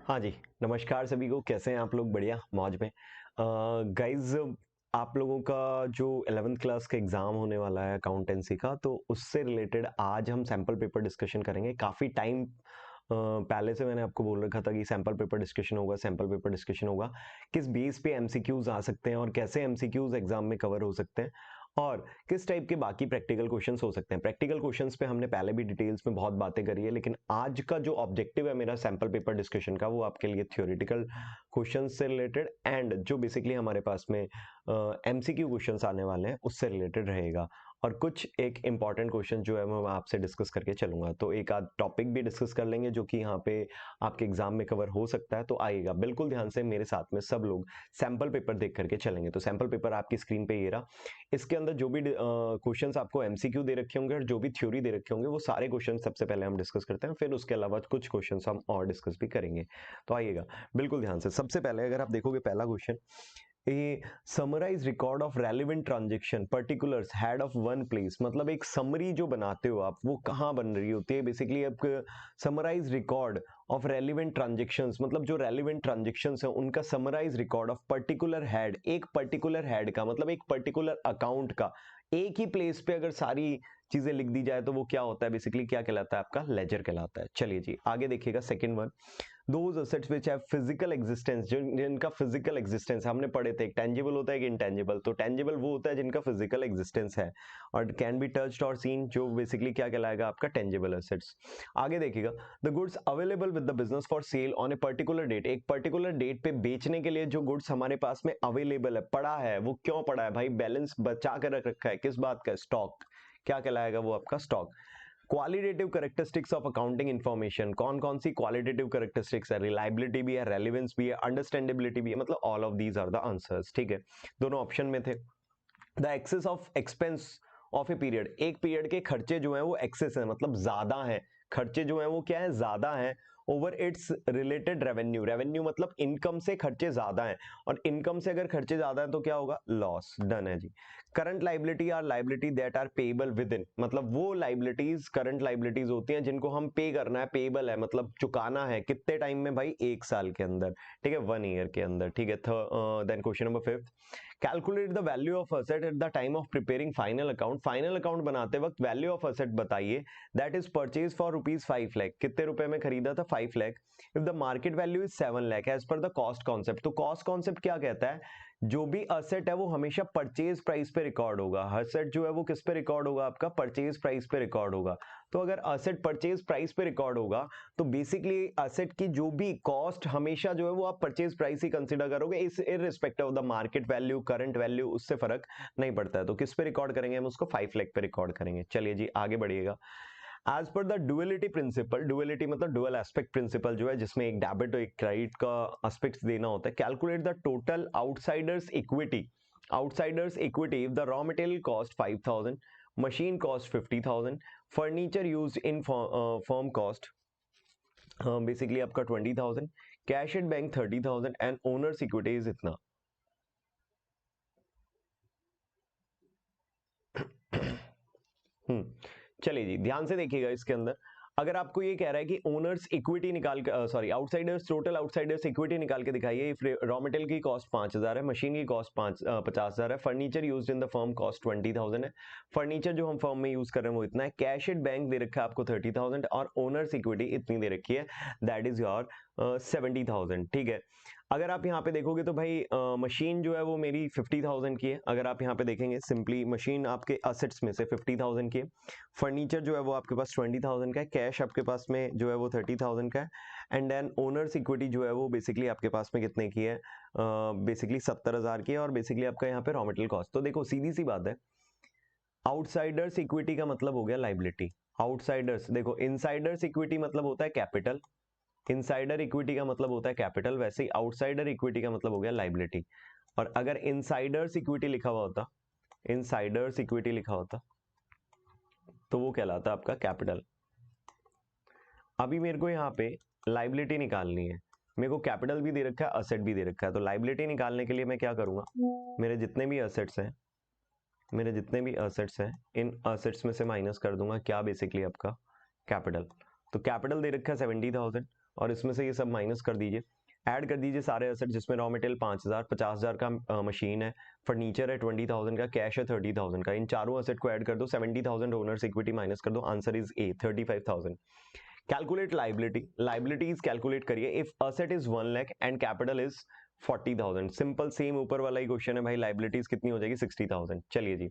हाँ जी, नमस्कार सभी को। कैसे हैं आप लोग? बढ़िया, मौज में। गाइज़, आप लोगों का जो 11th क्लास का एग्ज़ाम होने वाला है अकाउंटेंसी का, तो उससे रिलेटेड आज हम सैंपल पेपर डिस्कशन करेंगे। काफ़ी टाइम पहले से मैंने आपको बोल रखा था कि सैंपल पेपर डिस्कशन होगा, सैंपल पेपर डिस्कशन होगा। किस बेस पे एमसीक्यूज़ आ सकते हैं और कैसे एमसीक्यूज़ एग्ज़ाम में कवर हो सकते हैं और किस टाइप के बाकी प्रैक्टिकल क्वेश्चंस हो सकते हैं। प्रैक्टिकल क्वेश्चंस पे हमने पहले भी डिटेल्स में बहुत बातें करी है, लेकिन आज का जो ऑब्जेक्टिव है मेरा सैंपल पेपर डिस्कशन का, वो आपके लिए थ्योरेटिकल क्वेश्चंस से रिलेटेड एंड जो बेसिकली हमारे पास में एमसीक्यू क्वेश्चंस आने वाले हैं उससे रिलेटेड रहेगा। और कुछ एक इंपॉर्टेंट क्वेश्चन जो है मैं आपसे डिस्कस करके चलूंगा, तो एक आध टॉपिक भी डिस्कस कर लेंगे जो कि यहाँ पे आपके एग्जाम में कवर हो सकता है। तो आइएगा बिल्कुल ध्यान से, मेरे साथ में सब लोग सैंपल पेपर देख करके चलेंगे। तो सैंपल पेपर आपकी स्क्रीन पे ये रहा। इसके अंदर जो भी क्वेश्चंस आपको एमसीक्यू दे रखे होंगे और जो भी थ्योरी दे रखे होंगे, वो सारे क्वेश्चन सबसे पहले हम डिस्कस करते हैं, फिर उसके अलावा कुछ क्वेश्चंस हम और डिस्कस भी करेंगे। तो आइएगा बिल्कुल ध्यान से। सबसे पहले अगर आप देखोगे पहला question, a summarise record of relevant transaction particulars head of one place. मतलब एक समरी जो बनाते हो आप, वो कहाँ बन रही होती है? बेसिकली आप summarise record of relevant transactions, मतलब जो रेलिवेंट ट्रांजेक्शंस हैं उनका summarise record of particular head. एक पर्टिकुलर हेड का मतलब एक पर्टिकुलर अकाउंट का एक ही प्लेस पे अगर सारी चीजें लिख दी जाए तो वो क्या होता है? बेसिकली क्या कहलाता है? आपका लेजर कहलाता है। चलिए जी आगे देखिएगा। Second one, those assets which have physical existence, जिनका फिजिकल एग्जिस्टेंस हमने पढ़े थे, एक टेंजिबल होता है, एक इंटेंजिबल। तो टेंजिबल वो होता है जिनका फिजिकल एग्जिस्टेंस है और कैन बी टच्ड और सीन, जो बेसिकली क्या कहलाएगा? आपका टेंजिबल एसेट्स। आगे देखिएगा, the goods available with the business for sale on a particular date. एक पर्टिकुलर डेट पे बेचने के लिए जो गुड्स हमारे पास में अवेलेबल है, पड़ा है, वो क्यों पड़ा है भाई? बैलेंस बचा कर रख रखा है, किस बात का? स्टॉक। क्या कहलाएगा? वो आपका stock. Qualitative characteristics of accounting information, कौन कौन सी क्वालिटेटिव कैरेक्टरिस्टिक्स है? रिलायबिलिटी भी है, रेलिवेंस भी है, अंडरस्टैंडेबिलिटी भी है। मतलब all of these are the answers. ठीक है, दोनों ऑप्शन में थे। The excess of expense of a period, एक पीरियड के खर्चे जो है वो एक्सेस है, मतलब ज्यादा है। खर्चे जो है वो क्या है? ज्यादा है over it's related revenue. Revenue मतलब इनकम से खर्चे ज्यादा हैं, और इनकम से अगर खर्चे ज्यादा है तो क्या होगा? लॉस। डन है जी। Current liability are liability that are payable within, मतलब वो लाइबिलिटीज करंट लाइबिलिटीज होती हैं जिनको हम पे करना है, पेएबल है मतलब चुकाना है। कितने टाइम में भाई? 1 साल के अंदर। ठीक है, 1 ईयर के अंदर। ठीक है। Then question number 5, calculate the value of asset at the time of preparing final account. Final account बनाते वक्त वैल्यू ऑफ असेट बताइए that is purchase for ₹5 lakh. कितने रुपए में खरीदा था? 5 lakh. If the market value is 7 lakh as per the cost concept. तो cost concept क्या कहता है? जो भी असेट है वो हमेशा परचेज प्राइस पे रिकॉर्ड होगा। असेट जो है वो किस पे रिकॉर्ड होगा? आपका परचेज प्राइस पे रिकॉर्ड होगा। तो अगर असेट परचेज प्राइस पे रिकॉर्ड होगा तो बेसिकली असेट की जो भी कॉस्ट हमेशा जो है वो आप परचेज प्राइस ही कंसीडर करोगे, इस irrespective of the market value, current value, उससे फर्क नहीं पड़ता है। तो किस पे रिकॉर्ड करेंगे हम उसको? 5 लाख पे रिकॉर्ड करेंगे। चलिए जी आगे बढ़िएगा। As per the duality principle, duality मतलब डुअल एस्पेक्ट प्रिंसिपल जो है, जिसमें एक डेबिट और एक क्रेडिट का एस्पेक्ट देना होता है। Calculate the total outsiders equity. Outsiders equity if the raw material cost 5,000, machine cost 50,000, furniture use in firm cost basically आपका 20,000, cash at bank 30,000 and owners equity is इतना। चलिए जी ध्यान से देखिएगा। इसके अंदर अगर आपको ये कह रहा है कि ओनर्स इक्विटी निकाल के, sorry outsiders, total outsiders equity निकाल के दिखाइए। रॉ मटेरियल की कॉस्ट 5,000 है, मशीन की कॉस्ट 50,000 है, furniture used in the firm cost 20,000 है। फर्नीचर जो हम फर्म में यूज कर रहे हैं वो इतना है। कैश एट बैंक दे रखा है आपको 30,000 और ओनर्स इक्विटी इतनी दे रखी है, दैट इज योर 70,000। ठीक है। अगर आप यहाँ पे देखोगे तो भाई मशीन जो है वो मेरी 50,000 की है। अगर आप यहाँ पे देखेंगे सिंपली मशीन आपके असेट्स में से 50,000 की है। फर्नीचर जो है वो आपके पास 20,000 का है। कैश आपके पास में जो है वो 30,000 का है। एंड देन ओनर्स इक्विटी जो है वो बेसिकली आपके पास में कितने की है? बेसिकली 70,000 की है। और बेसिकली आपका यहाँ पे रॉ मटेरियल कॉस्ट, तो देखो सीधी सी बात है, आउटसाइडर्स इक्विटी का मतलब हो गया लाइबिलिटी। आउटसाइडर्स देखो, इनसाइडर्स इक्विटी मतलब होता है कैपिटल, इनसाइडर इक्विटी का मतलब होता है कैपिटल, वैसे ही आउटसाइडर इक्विटी का मतलब हो गया लाइबिलिटी। और अगर इनसाइडर्स इक्विटी लिखा हुआ होता, इनसाइडर्स इक्विटी लिखा होता, तो वो कहलाता आपका कैपिटल। अभी मेरे को यहाँ पे लाइबिलिटी निकालनी है, मेरे को कैपिटल भी दे रखा है, असेट भी दे रखा है। तो लाइबिलिटी निकालने के लिए मैं क्या करूंगा? मेरे जितने भी असेट्स हैं, मेरे जितने भी असेट्स हैं, इन असेट्स में से माइनस कर दूंगा क्या? बेसिकली आपका कैपिटल। तो कैपिटल दे रखा है 70,000 और इसमें से ये सब माइनस कर दीजिए, ऐड कर दीजिए सारे एसेट जिसमें रॉ मटेरियल 5000, 50,000 का मशीन है, फर्नीचर है 20,000 का, कैश है 30,000 का, इन चारों एसेट को ऐड कर दो, 70,000 ओनर्स इक्विटी माइनस कर दो, answer is a 35,000। Calculate liability, liabilities calculate करिए। If asset is 1 lakh and capital is 40,000, simple same ऊपर वाला ही क्वेश्चन है भाई, लाइबिलिटीज कितनी हो जाएगी 60,000। चलिए जी,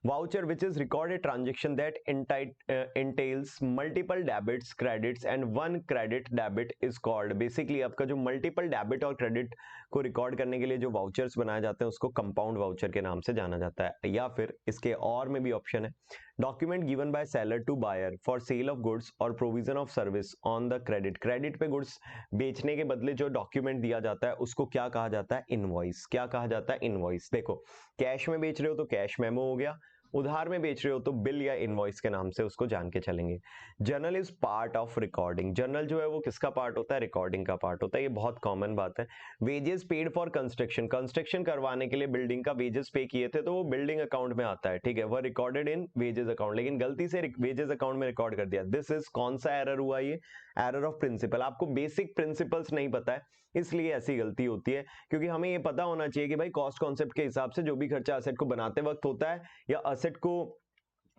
voucher which is recorded transaction that entails multiple debits credits and one credit debit is called, basically आपका जो मल्टीपल डेबिट और क्रेडिट को रिकॉर्ड करने के लिए जो वाउचर्स बनाए जाते हैं उसको कंपाउंड वाउचर के नाम से जाना जाता है। या फिर इसके और में भी ऑप्शन है, document given by seller to buyer for sale of goods और provision of service on the credit, credit पे गुड्स बेचने के बदले जो डॉक्यूमेंट दिया जाता है उसको क्या कहा जाता है, इनवॉइस। क्या कहा जाता है, इनवॉइस। देखो कैश में बेच रहे हो तो कैश मेमो हो गया, उधार में बेच रहे हो तो बिल या इनवॉइस के नाम से उसको जान के चलेंगे। Journal is part of recording, journal जो है वो किसका पार्ट होता है, रिकॉर्डिंग का पार्ट होता है, ये बहुत कॉमन बात है। Wages paid for construction, construction करवाने के लिए बिल्डिंग का वेजेस पे किए थे तो वो बिल्डिंग अकाउंट में आता है, ठीक है, वह रिकॉर्डेड इन वेजेस अकाउंट, लेकिन गलती से वेजेस अकाउंट में रिकॉर्ड कर दिया। दिस इज कौन सा एरर हुआ, ये एरर ऑफ प्रिंसिपल। आपको बेसिक प्रिंसिपल्स नहीं पता है इसलिए ऐसी गलती होती है, क्योंकि हमें ये पता होना चाहिए कि भाई कॉस्ट कॉन्सेप्ट के हिसाब से जो भी खर्चा असेट को बनाते वक्त होता है या असेट को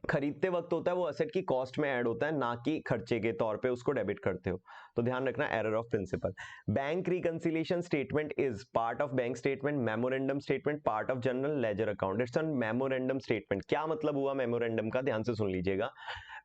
खरीदते वक्त होता है वो असेट की कॉस्ट में ऐड होता है, ना कि खर्चे के तौर पे उसको डेबिट करते हो। तो ध्यान रखना, error of principle. Bank reconciliation statement is part of bank statement, memorandum statement part of general ledger account. It's an memorandum statement. क्या मतलब हुआ मेमोरेंडम का, ध्यान से सुन लीजिएगा।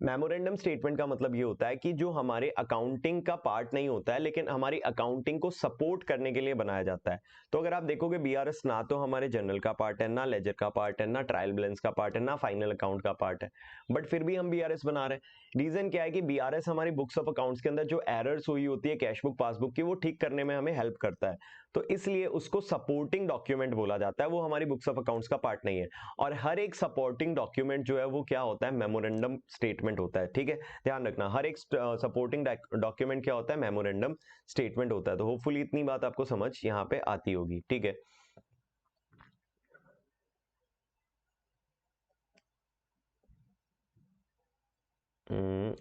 मेमोरेंडम स्टेटमेंट का मतलब ये होता है कि जो हमारे अकाउंटिंग का पार्ट नहीं होता है लेकिन हमारी अकाउंटिंग को सपोर्ट करने के लिए बनाया जाता है। तो अगर आप देखोगे बीआरएस ना तो हमारे जनरल का पार्ट है, ना लेजर का पार्ट है, ना ट्रायल बैलेंस का पार्ट है, ना फाइनल अकाउंट का पार्ट है, बट फिर भी हम बीआरएस बना रहे हैं। रीजन क्या है कि बीआरएस हमारी बुक्स ऑफ अकाउंट्स के अंदर जो एरर्स हुई होती है कैश बुक पासबुक की वो ठीक करने में हमें हेल्प करता है, तो इसलिए उसको सपोर्टिंग डॉक्यूमेंट बोला जाता है, वो हमारी बुक्स ऑफ अकाउंट्स का पार्ट नहीं है। और हर एक सपोर्टिंग डॉक्यूमेंट जो है वो क्या होता है, मेमोरेंडम स्टेटमेंट होता है, ठीक है, ध्यान रखना। हर एक सपोर्टिंग डॉक्यूमेंट क्या होता है, मेमोरेंडम स्टेटमेंट होता है। तो होपफुली इतनी बात आपको समझ यहाँ पे आती होगी, ठीक है।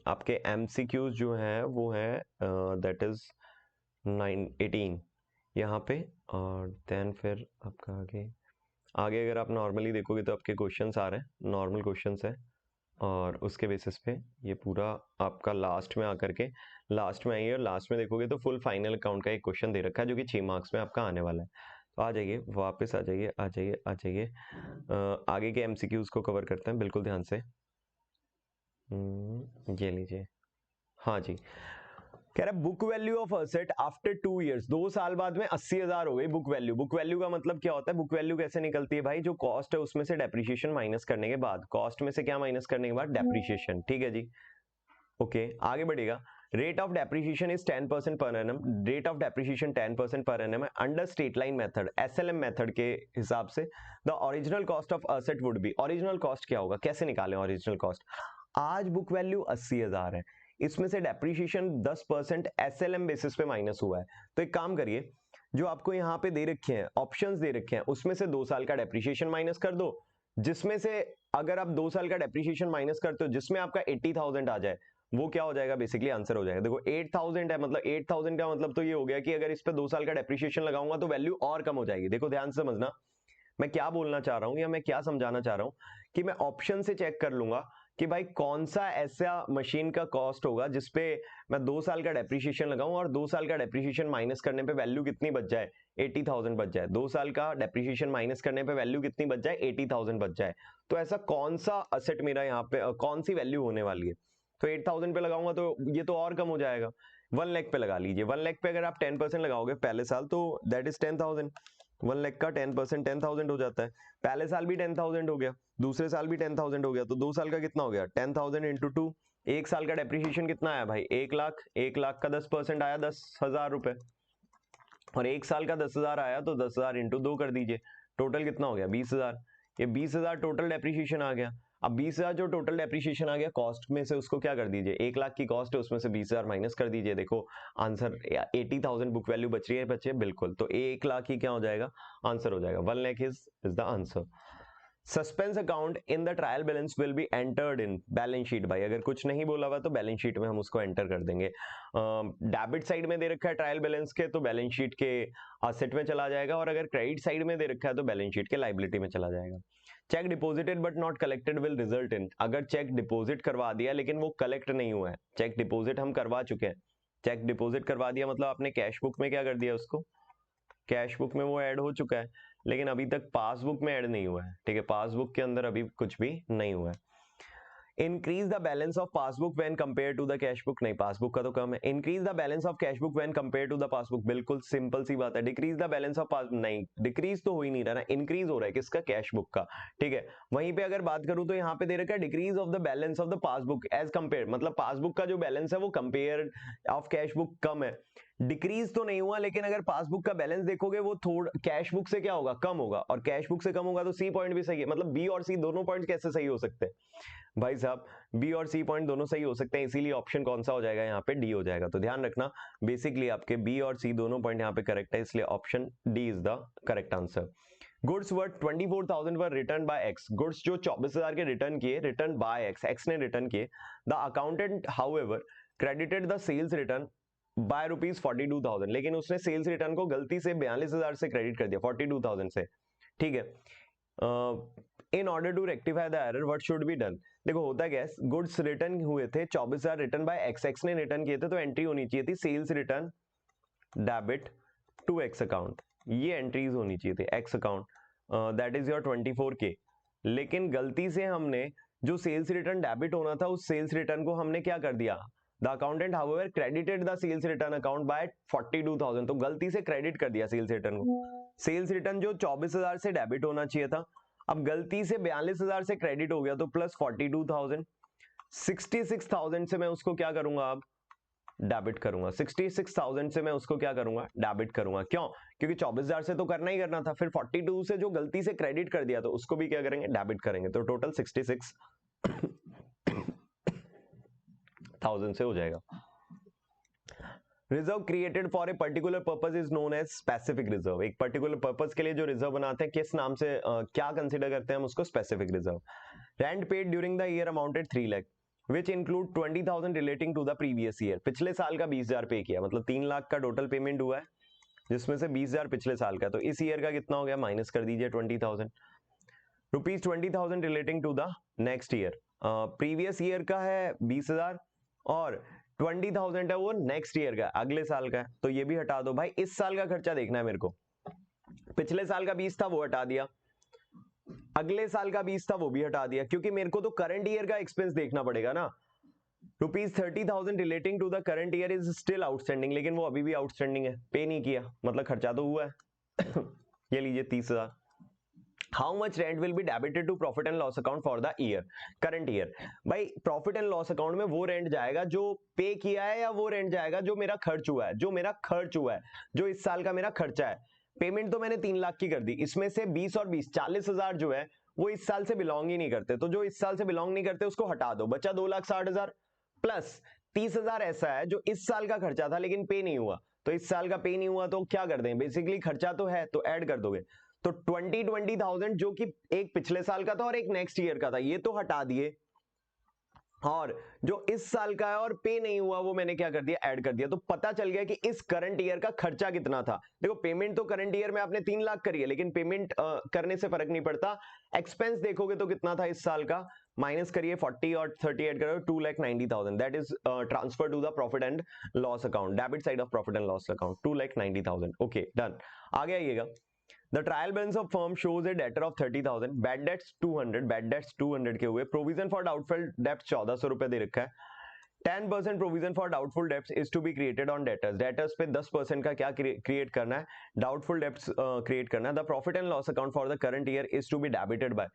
आपके एमसीक्यूज जो है वो है दैट इज 18 यहाँ पे, और देन फिर आपका आगे आगे अगर आप नॉर्मली देखोगे तो आपके क्वेश्चंस आ रहे हैं, नॉर्मल क्वेश्चंस है, और उसके बेसिस पे ये पूरा आपका लास्ट में आकर के लास्ट में आइए, और लास्ट में देखोगे तो फुल फाइनल अकाउंट का एक क्वेश्चन दे रखा है जो कि 6 मार्क्स में आपका आने वाला है। तो आ जाइए, वापस आ जाइए, आ जाइए, आ जाइए, आगे के एमसीक्यूज को कवर करते हैं, बिल्कुल ध्यान से। ये लीजिए, हाँ जी, कह रहा है book value of asset after 2 years, 2 साल बाद में 80,000 हो गई बुक वैल्यू। बुक वैल्यू का मतलब क्या होता है, बुक वैल्यू कैसे निकलती है भाई, जो कॉस्ट है उसमें से डेप्रिसिएशन माइनस करने के बाद, कॉस्ट में से क्या माइनस करने के बाद, डेप्रिसिएशन, ठीक है जी। ओके, आगे बढ़ेगा। Rate of depreciation is 10% per annum, rate of depreciation 10% per annum है under straight line method, SLM method के हिसाब से। The original cost of asset would be, original cost क्या होगा, कैसे निकालें ओरिजिनल कॉस्ट। आज बुक वैल्यू 80,000 है, इसमें से डेप्रिसिएशन 10% एसएलएम बेसिस पे माइनस हुआ है। तो एक काम करिए, जो आपको यहाँ पे दे रखे हैं ऑप्शंस दे रखे हैं उसमें से 2 साल का डेप्रिसिएशन माइनस कर दो, जिसमें से अगर आप 2 साल का डेप्रिसिएशन माइनस करते हो जिसमें आपका 80,000 आ जाए, वो क्या हो जाएगा, बेसिकली आंसर हो जाएगा। देखो 8,000 है, मतलब 8,000 का मतलब तो ये हो गया कि अगर इस पे 2 साल का डेप्रिसिएशन लगाऊंगा तो वैल्यू और कम हो जाएगी। देखो ध्यान से समझना मैं क्या बोलना चाह रहा हूं या मैं क्या समझाना चाह रहा हूं, कि मैं ऑप्शन से चेक कर लूंगा कि भाई कौन सा ऐसा मशीन का कॉस्ट होगा जिसपे मैं 2 साल का डेप्रिसिएशन लगाऊं और 2 साल का डेप्रिसिएशन माइनस करने पे वैल्यू कितनी बच जाए, 80,000 बच जाए। 2 साल का डेप्रिसिएशन माइनस करने पे वैल्यू कितनी बच जाए, 80,000 बच जाए। तो ऐसा कौन सा असेट मेरा यहाँ पे कौन सी वैल्यू होने वाली है, तो 8,000 पे लगाऊंगा तो ये तो और कम हो जाएगा। 1 लाख पे लगा लीजिए, 1 लाख पे अगर आप 10% लगाओगे पहले साल तो दैट इज 10,000, 1 लाख का 10% 10,000 हो जाता है। पहले साल भी 10,000 हो गया, दूसरे साल भी 10,000 हो गया, तो 2 साल का कितना हो गया, 10,000 इंटू 2। एक साल का डेप्रिसिएशन कितना आया भाई, 1 लाख, 1 लाख का 10% आया 10,000 रुपए, और 1 साल का 10,000 आया तो 10,000 इंटू 2 कर दीजिए, टोटल कितना हो गया 20,000। ये 20,000 टोटल डेप्रिसिएशन आ गया। अब 20,000 जो टोटल डेप्रिसिएशन आ गया कॉस्ट में से उसको क्या कर दीजिए, 1 लाख की कॉस्ट है उसमें से 20,000 माइनस कर दीजिए। देखो आंसर 80,000 बुक वैल्यू बच रही है बच्चे, बिल्कुल, तो 1 लाख ही क्या हो जाएगा, आंसर हो जाएगा। 1 lakh is the answer. Suspense account in the trial balance will be entered in balance sheet. भाई अगर कुछ नहीं बोला हुआ तो बैलेंस शीट में हम उसको एंटर कर देंगे। डेबिट साइड में दे रखा है ट्रायल बैलेंस के तो बैलेंस शीट के असेट में चला जाएगा, और अगर क्रेडिट साइड में दे रखा है तो बैलेंस शीट के लायबिलिटी में चला जाएगा। Check deposited but not collected will result in, अगर चेक डिपॉजिट करवा दिया लेकिन वो कलेक्ट नहीं हुआ है, चेक डिपॉजिट हम करवा चुके हैं, चेक डिपॉजिट करवा दिया मतलब आपने कैश बुक में क्या कर दिया, उसको कैश बुक में वो ऐड हो चुका है, लेकिन अभी तक पासबुक में ऐड नहीं हुआ है। ठीक है, पासबुक के अंदर अभी कुछ भी नहीं हुआ है। Increase the balance of passbook when compare to the cash book, नहीं पासबुक का तो कम है। Increase the balance of cash book when compare to the passbook, बिल्कुल सिंपल सी बात है। Decrease the balance of pass, नहीं डिक्रीज तो हो ही नहीं रहा ना, इंक्रीज हो रहा है किसका, कैश बुक का। ठीक है, वहीं पे अगर बात करूं तो यहाँ पे दे रखा है decrease of the balance of the passbook as compare, मतलब पासबुक का जो बैलेंस है वो कंपेयर ऑफ कैश बुक कम है। डिक्रीज तो नहीं हुआ, लेकिन अगर पासबुक का बैलेंस देखोगे वो थोड़ा कैश बुक से क्या होगा, कम होगा, और कैश बुक से कम होगा तो सी पॉइंट भी सही है। मतलब बी और सी दोनों पॉइंट कैसे सही हो सकते हैं भाई साहब, बी और सी पॉइंट दोनों सही हो सकते हैं, इसीलिए ऑप्शन कौन सा हो जाएगा यहाँ पे, डी हो जाएगा। तो ध्यान रखना बेसिकली आपके बी और सी दोनों पॉइंट यहाँ पे करेक्ट है, इसलिए option D is the correct answer. Goods worth 24,000 were return by X, goods जो 24,000 के रिटर्न किए, रिटर्न बाय एक्स, एक्स ने रिटर्न किए। The accountant however credited the sales return by ₹42,000, लेकिन उसने सेल्स रिटर्न को गलती से 42,000 से क्रेडिट कर दिया 42,000 से। ठीक है, in order to rectify the error what should be done. देखो होता क्या है, गुड्स रिटर्न हुए थे 24,000 रिटर्न बाय एक्स, एक्स ने रिटर्न किए थे तो एंट्री होनी चाहिए थी sales return debit to X account, ये एंट्रीज होनी चाहिए थी X account, that is your 24K। लेकिन गलती से हमने जो सेल्स रिटर्न डेबिट होना था उस सेल्स रिटर्न को हमने क्या कर दिया, the accountant however credited the sales return account by 42,000, तो गलती से क्रेडिट कर दिया सेल्स रिटर्न को। सेल्स रिटर्न जो 24,000 से डेबिट होना चाहिए था, अब गलती से 42,000 से क्रेडिट हो गया, तो प्लस 42,000, 66,000 से मैं उसको क्या करूंगा, अब डेबिट करूंगा। 66,000 से मैं उसको क्या करूंगा, डेबिट करूंगा। क्यों, क्योंकि 24,000 से तो करना ही करना था, फिर 42 से जो गलती से क्रेडिट कर दिया तो उसको भी क्या करेंगे, डेबिट करेंगे। तो टोटल 66,000 से हो जाएगा। Reserve created for a particular purpose is known as specific reserve, एक पर्टिकुलर पर्पस के लिए जो रिजर्व बनाते हैं किस नाम से, क्या कंसिडर करते हैं हम उसको, specific reserve. Rent paid during the year amounted 3 lakh which include 20,000 relating to the previous year, पिछले साल का 20,000 पे किया, मतलब 3 लाख का टोटल पेमेंट हुआ है जिसमें से 20,000 पिछले साल का, तो इस ईयर का कितना हो गया, माइनस कर दीजिए 20,000। Rupees 20,000 relating to the next year, previous year का है 20,000 और 20,000 है वो नेक्स्ट ईयर का, अगले साल का है, तो ये भी हटा दो। भाई इस साल का खर्चा देखना है मेरे को, पिछले साल का 20 था वो हटा दिया, अगले साल का 20 था वो भी हटा दिया, क्योंकि मेरे को तो करंट ईयर का एक्सपेंस देखना पड़ेगा ना। Rupees 30,000 relating to the current year is still outstanding, लेकिन वो अभी भी आउटस्टैंडिंग है, पे नहीं किया, मतलब खर्चा तो हुआ है। ये लीजिए 30,000। How much rent will be debited to profit and loss account for the year, current year. भाई प्रॉफिट एंड लॉस अकाउंट में वो रेंट जाएगा जो पे किया है, या वो रेंट जाएगा जो मेरा खर्च हुआ है, जो मेरा खर्च हुआ है, जो इस साल का मेरा खर्चा है। पेमेंट तो मैंने 3 लाख की कर दी, इसमें से 20 और 20 40,000 जो है वो इस साल से बिलोंग ही नहीं करते, तो जो इस साल से बिलोंग नहीं करते उसको हटा दो, बचा 2,60,000 प्लस 30,000 ऐसा है जो इस साल का खर्चा था लेकिन पे नहीं हुआ, तो इस साल का पे नहीं हुआ तो क्या कर दें, बेसिकली खर्चा तो है तो ऐड कर दोगे, तो 20,000 जो कि एक पिछले साल का था और एक नेक्स्ट ईयर का था, ये तो हटा दिए, और जो इस साल का है और पे नहीं हुआ वो मैंने क्या कर दिया, ऐड कर दिया। तो पता चल गया कि इस करंट ईयर का खर्चा कितना था। देखो पेमेंट तो करंट ईयर में आपने 3 लाख करी है, लेकिन पेमेंट करने से फर्क नहीं पड़ता, एक्सपेंस देखोगे तो कितना था इस साल का, माइनस करिए 40 और 30 ऐड करो, 2,90,000, that is transfer to the profit and loss account, debit side of profit and loss account, 2,90,000। Okay done. आगे आइएगा, The trial balance of firm shows a debtor of 30,000, bad debts 200, bad debts 200 के हुए, provision for doubtful debts 1,400 रुपए दे रखा है, 10% provision for doubtful debts is to be created on debtors, debtors पे 10% का क्या क्रिएट करना है, doubtful debts क्रिएट करना है। The profit and loss account for the current year is to be debited by,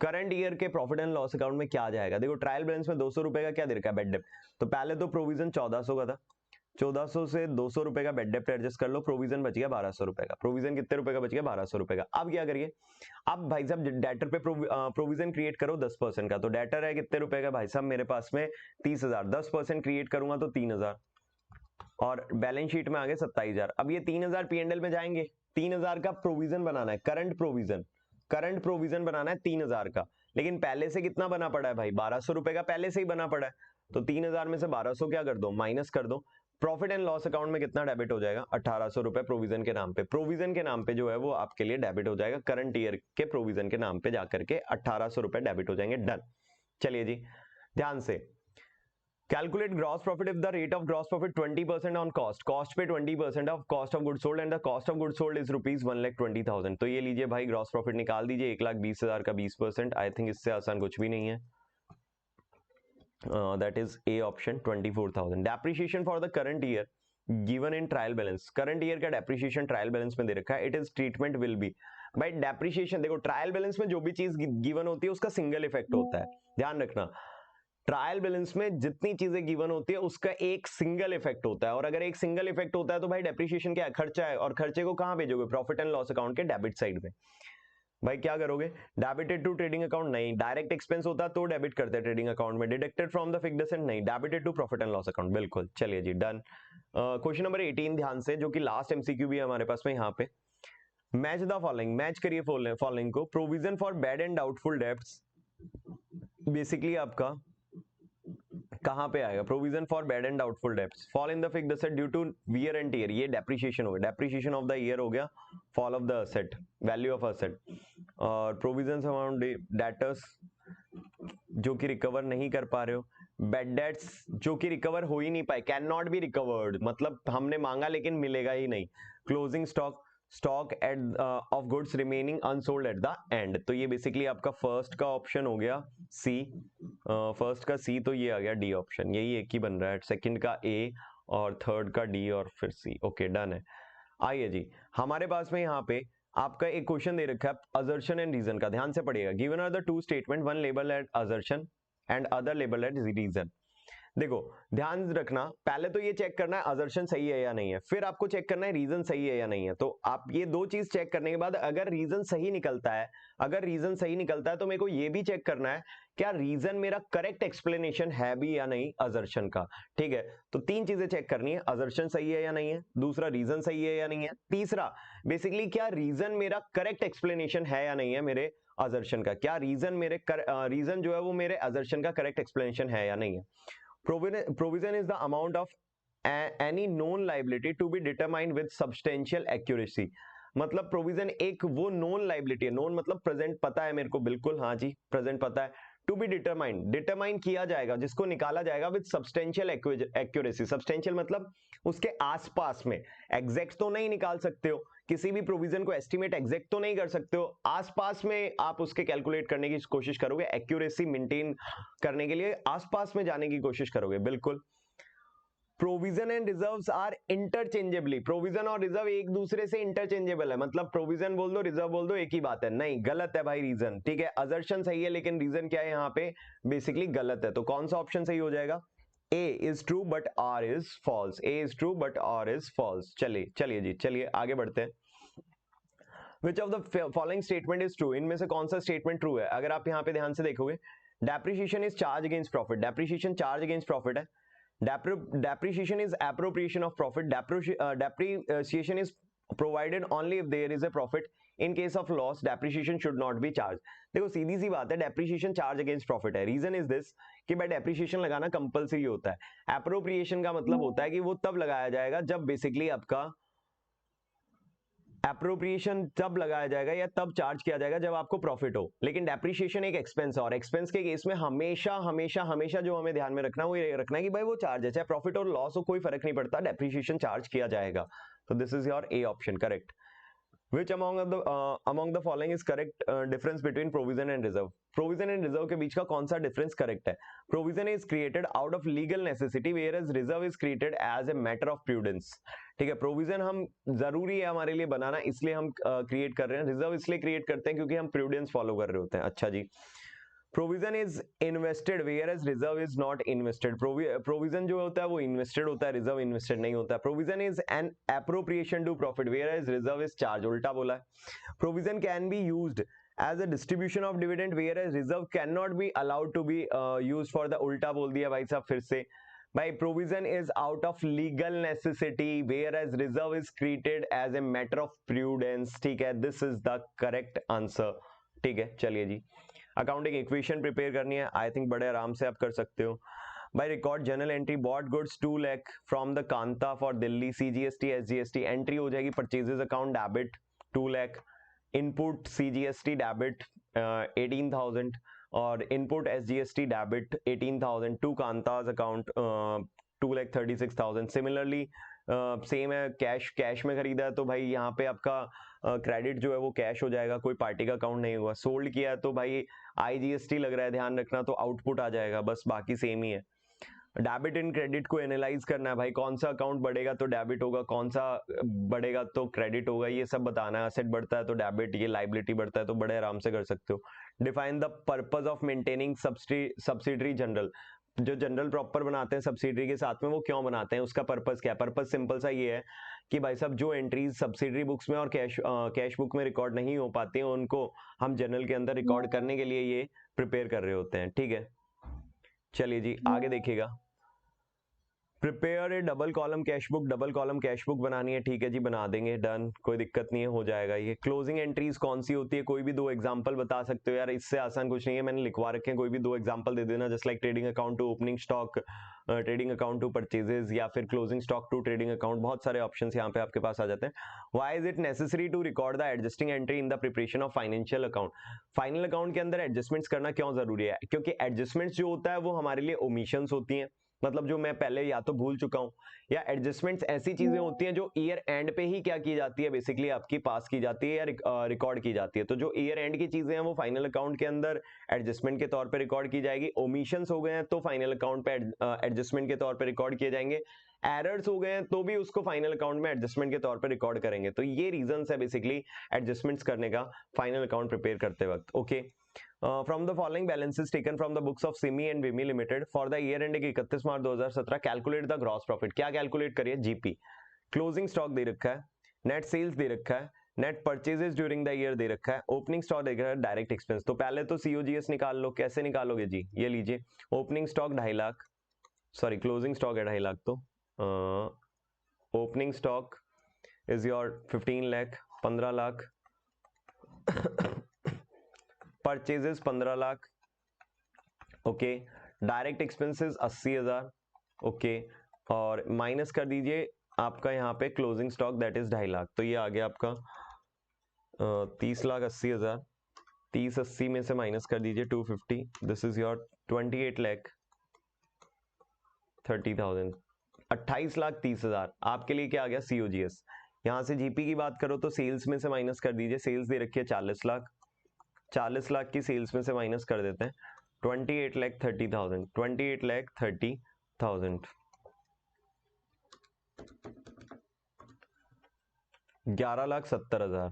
current year के profit and loss account में क्या आ जाएगा, देखो ट्रायल बैलेंस में 200 रुपए का क्या दे रखा है, बेड डेप्ट, तो पहले तो प्रोविजन 1,400 का था, 1,400 से 200 रुपए का बेड डेप्ट एडजस्ट कर लो, प्रोविजन बच गया 1,200 रुपए का, प्रोविजन कितने रुपए का बच गया, 1,200 रुपए का। अब क्या करिए, अब भाई साहब डेटर पे प्रोविजन क्रिएट करो 10% का, तो डेटर है कितने रुपए का भाई साहब मेरे पास में 30,000, 10% क्रिएट करूंगा तो 3,000, और बैलेंस शीट में आ गए 27,000। अब ये 3,000 P&L में जाएंगे, 3,000 का प्रोविजन बनाना है, करंट प्रोविजन, करंट प्रोविजन बनाना है 3000 का, लेकिन पहले से कितना बना पड़ा है भाई, 1200 रुपए का पहले से ही बना पड़ा है, तो 3000 में से 1200 क्या कर दो, माइनस कर दो। प्रॉफिट एंड लॉस अकाउंट में कितना डेबिट हो जाएगा, 1800 रुपए प्रोविजन के नाम पे। प्रोविजन के नाम पे जो है वो आपके लिए डेबिट हो जाएगा, करंट ईयर के प्रोविजन के नाम पे जाकर के 1800 रुपए डेबिट हो जाएंगे। डन। चलिए जी ध्यान से, calculate gross profit if the rate of gross profit 20% on cost, cost पे 20% of cost of good sold and the cost of good sold is rupees 1,20,000। तो ये लीजिए भाई, ग्रॉस प्रॉफिट निकाल दीजिए, 1,20,000 का 20%। आई थिंक इससे आसान कुछ भी नहीं है। That is A option, 24,000. Depreciation for the current year given in trial balance, current year का depreciation trial balance में दे रखा है, it is treatment will be। भाई depreciation देखो, ट्रायल बैलेंस में जो भी चीज गिवन होती है उसका सिंगल इफेक्ट होता है, ध्यान रखना। ट्रायल बैलेंस में जितनी चीजें गिवन होती है उसका एक सिंगल इफेक्ट होता है, और अगर एक सिंगल इफेक्ट होता है तो भाई डेप्रिसिएशन क्या है, खर्चा है, और खर्चे को कहां भेजोगे, प्रॉफिट एंड लॉस अकाउंट के डेबिट साइड में। भाई क्या करोगे, डेबिटेड टू ट्रेडिंग अकाउंट नहीं, डायरेक्ट एक्सपेंस होता तो डेबिट करते हैं ट्रेडिंग अकाउंट में, deducted from the fixed asset नहीं, debited to profit and loss account, बिल्कुल। चलिए जी डन। क्वेश्चन नंबर 18 ध्यान से, जो कि लास्ट एमसीक्यू भी है हमारे पास में यहाँ पे। मैच द फॉलोइंग, मैच करिए फॉलोइंग को। Provision for bad and doubtful debts basically आपका कहां पे आएगा, provision for bad and doubtful debts fall in the fixed asset due to wear and tear, ये डेप्रिसिएशन हो गया, डेप्रिसिएशन ऑफ द ईयर हो गया, fall of the asset, value of asset. और प्रोविजंस अमाउंट डेटर्स जो कि recover नहीं कर पा रहे हो, बैड डेट्स जो कि रिकवर हो ही नहीं पाए, कैन नॉट बी रिकवर्ड, मतलब हमने मांगा लेकिन मिलेगा ही नहीं। Closing stock, stock at of goods remaining unsold at the end, तो ये बेसिकली आपका फर्स्ट का ऑप्शन हो गया सी, फर्स्ट का सी, तो ये आ गया डी ऑप्शन, यही एक ही बन रहा है, सेकंड का ए और थर्ड का डी और फिर सी। ओके डन है। आइए जी, हमारे पास में यहाँ पे आपका एक क्वेश्चन दे रखा है असर्शन एंड रीजन का, ध्यान से पढ़िएगा। Given are the two statement, one label at assertion and other label at reason. देखो ध्यान रखना, पहले तो ये चेक करना है असर्शन सही है या नहीं है, फिर आपको चेक करना है रीजन सही है या नहीं है। तो आप ये दो चीज चेक करने के बाद अगर रीजन सही निकलता है, अगर रीजन सही निकलता है तो मेरे को ये भी चेक करना है क्या रीजन मेरा करेक्ट एक्सप्लेनेशन है भी या नहीं असर्शन का। ठीक है, तो तीन चीजें चेक करनी है, असर्शन सही है या नहीं है, दूसरा रीजन सही है या नहीं है, तीसरा बेसिकली क्या रीजन मेरा करेक्ट एक्सप्लेनेशन है या नहीं है मेरे असर्शन का, क्या रीजन मेरे रीजन जो है वो मेरे असर्शन का करेक्ट एक्सप्लेनेशन है या नहीं है। Provision is the amount of any known liability to be determined with substantial accuracy। मतलब प्रोविजन एक वो नोन लाइबिलिटी है, नोन मतलब प्रेजेंट पता है मेरे को, बिल्कुल हाँ जी प्रेजेंट पता है, टू बी डिटरमाइंड, डिटरमाइन किया जाएगा, जिसको निकाला जाएगा विद सब्सटेंशियल एक्यूरेसी। सब्सटेंशियल मतलब उसके आसपास में, एग्जैक्ट तो नहीं निकाल सकते हो, किसी भी प्रोविजन को एस्टिमेट एग्जैक्ट तो नहीं कर सकते हो, आसपास में आप उसके कैलकुलेट करने की कोशिश करोगे, एक्यूरेसी मेंटेन करने के लिए आसपास में जाने की कोशिश करोगे, बिल्कुल। Provision and reserves are interchangeably, provision और रिजर्व एक दूसरे से इंटरचेंजेबल है, मतलब प्रोविजन बोल दो रिजर्व बोल दो एक ही बात है, नहीं गलत है भाई रीजन। ठीक है, असर्शन सही है लेकिन रीजन क्या है यहाँ पे बेसिकली गलत है, तो कौन सा ऑप्शन सही हो जाएगा, A is true but R is false, A is true but R is false. चलिए चलिए जी, चलिए आगे बढ़ते हैं। Which of the following statement is true, इनमें से कौन सा स्टेटमेंट ट्रू है। अगर आप यहाँ पे ध्यान से देखोगे, depreciation is charge against profit, depreciation charge against profit है, depreciation is appropriation of profit, depreciation is provided only if there is a profit, in case of loss depreciation should not be charged। देखो सीधी सी बात है, depreciation charge against profit है, reason is this कि भाई depreciation लगाना compulsory होता है, appropriation का मतलब होता है कि वो तब लगाया जाएगा जब बेसिकली आपका एप्रोप्रिएशन तब लगाया जाएगा या तब चार्ज किया जाएगा जब आपको प्रॉफिट हो, लेकिन डेप्रिसिएशन एक एक्सपेंस है, और एक्सपेंस के केस में हमेशा हमेशा हमेशा जो हमें ध्यान में रखना है वो ये रखना है कि भाई वो चार्ज है, चाहे प्रॉफिट और लॉस हो कोई फर्क नहीं पड़ता, डेप्रिसिएशन चार्ज किया जाएगा। तो this is your A option correct. Which among the following is correct difference between provision and reserve? Provision and reserve के बीच का कौन सा difference correct है? Provision is created out of legal necessity, whereas reserve is created as a matter of prudence। ठीक है, provision हम जरूरी है हमारे लिए बनाना, इसलिए हम create कर रहे हैं, reserve इसलिए create करते हैं क्योंकि हम prudence follow कर रहे होते हैं। अच्छा जी, provision is invested whereas reserve is not invested, provision जो होता है वो इन्वेस्टेड होता है, रिजर्व इन्वेस्टेड नहीं होता है। Provision is an appropriation to profit whereas reserve is charge, उल्टा बोला है। Provision can be used as a distribution of dividend whereas reserve can not be allowed to be use for the, उल्टा बोल दिया भाई साहब फिर से भाई। Provision is out of legal necessity whereas reserve is treated as a matter of prudence. ठीक है, this is the correct answer, ठीक है, चलिए जी, अकाउंटिंग इक्वेशन प्रिपेयर करनी है, आई थिंक बड़े आराम से आप कर सकते हो। By record journal entry bought goods 2 lakh from the Kanta for Delhi, CGST SGST entry हो जाएगी purchases account debit 2 lakh, input CGST debit 18,000 और input SGST debit 18,000 to Kanta's account 2,36,000। Similarly same है, कैश में खरीदा है तो भाई यहाँ पे आपका क्रेडिट जो है वो कैश हो जाएगा, कोई पार्टी का अकाउंट नहीं हुआ। सोल्ड किया है तो भाई आईजीएसटी लग रहा है, ध्यान रखना, तो आउटपुट आ जाएगा, बस बाकी सेम ही है। डेबिट एंड क्रेडिट को एनालाइज करना है भाई, कौन सा अकाउंट बढ़ेगा तो डेबिट होगा, कौन सा बढ़ेगा तो क्रेडिट होगा, ये सब बताना है। असेट बढ़ता है तो डेबिट, ये लाइबिलिटी बढ़ता है तो बड़े आराम से कर सकते हो। Define the purpose of maintaining subsidiary general, जो जनरल प्रॉपर बनाते हैं सब्सिडरी के साथ में, वो क्यों बनाते हैं, उसका पर्पस क्या है। पर्पस सिंपल सा ये है कि भाई साहब जो एंट्रीज सब्सिडरी बुक्स में और कैश बुक में रिकॉर्ड नहीं हो पाती हैं उनको हम जनरल के अंदर रिकॉर्ड करने के लिए ये प्रिपेयर कर रहे होते हैं। ठीक है, चलिए जी आगे देखिएगा। Prepare A double column cash book, double column cash book बनानी है, ठीक है जी बना देंगे, डन, कोई दिक्कत नहीं है, हो जाएगा ये। क्लोजिंग एंट्रीज कौन सी होती है, कोई भी 2 एग्जांपल बता सकते हो यार, इससे आसान कुछ नहीं है, मैंने लिखवा रखे हैं, कोई भी 2 एग्जांपल दे देना, just like trading account to opening stock, trading account to purchases, या फिर closing stock to trading account, बहुत सारे ऑप्शंस यहाँ पे आपके पास आ जाते हैं। Why is it necessary to record the adjusting entry in the preparation of financial account, final account के अंदर एडजस्टमेंट्स करना क्यों जरूरी है, क्योंकि एडजस्टमेंट्स जो होता है वो हमारे लिए ओमिशंस होती हैं, मतलब जो मैं पहले या तो भूल चुका हूं, या एडजस्टमेंट्स ऐसी चीजें होती हैं जो ईयर एंड पे ही क्या की जाती है, बेसिकली आपकी पास की जाती है या रिकॉर्ड की जाती है। तो जो ईयर एंड की चीजें हैं वो फाइनल अकाउंट के अंदर एडजस्टमेंट के तौर पे रिकॉर्ड की जाएगी। ओमिशंस हो गए हैं तो फाइनल अकाउंट पे एडजस्टमेंट के तौर पे रिकॉर्ड किए जाएंगे। एरर्स हो गए हैं तो भी उसको फाइनल अकाउंट में एडजस्टमेंट के तौर पे रिकॉर्ड करेंगे। तो ये रीजंस है बेसिकली एडजस्टमेंट्स करने का फाइनल अकाउंट प्रिपेयर करते वक्त। Okay, from the following balances taken from the books of Simi and Vimi limited for the year end 31 March 2017, calculate the gross profit. क्या कैलकुलेट करिए, जीपी, क्लोजिंग स्टॉक दे रखा है, नेट सेल्स दे रखा है, net purchases during the year दे रखा है, ओपनिंग स्टॉक दे रखा है, डायरेक्ट एक्सपेंस। तो पहले तो सीओजीएस निकाल लो, कैसे निकालोगे जी, ये लीजिए, opening stock 2.5 lakh, sorry closing stock है 2.5 लाख, तो opening stock is your 15 lakh, 15 lakh, purchases 15 lakh, okay, direct expenses 80,000, okay, और माइनस कर दीजिए आपका यहाँ पे closing stock that is 2.5 lakh, तो ये आ गया आपका 30,80,000, 30,80 में से माइनस कर दीजिए 250, दिस इज योर 28,30,000, 28,30,000 आपके लिए क्या आ गया, सीओजीएस। यहाँ से जीपी की बात करो तो सेल्स में से माइनस कर दीजिए, सेल्स दे रखी है 40 लाख, 40 लाख की सेल्स में से माइनस कर देते हैं 28,30,000, 28,30,000, 11,70,000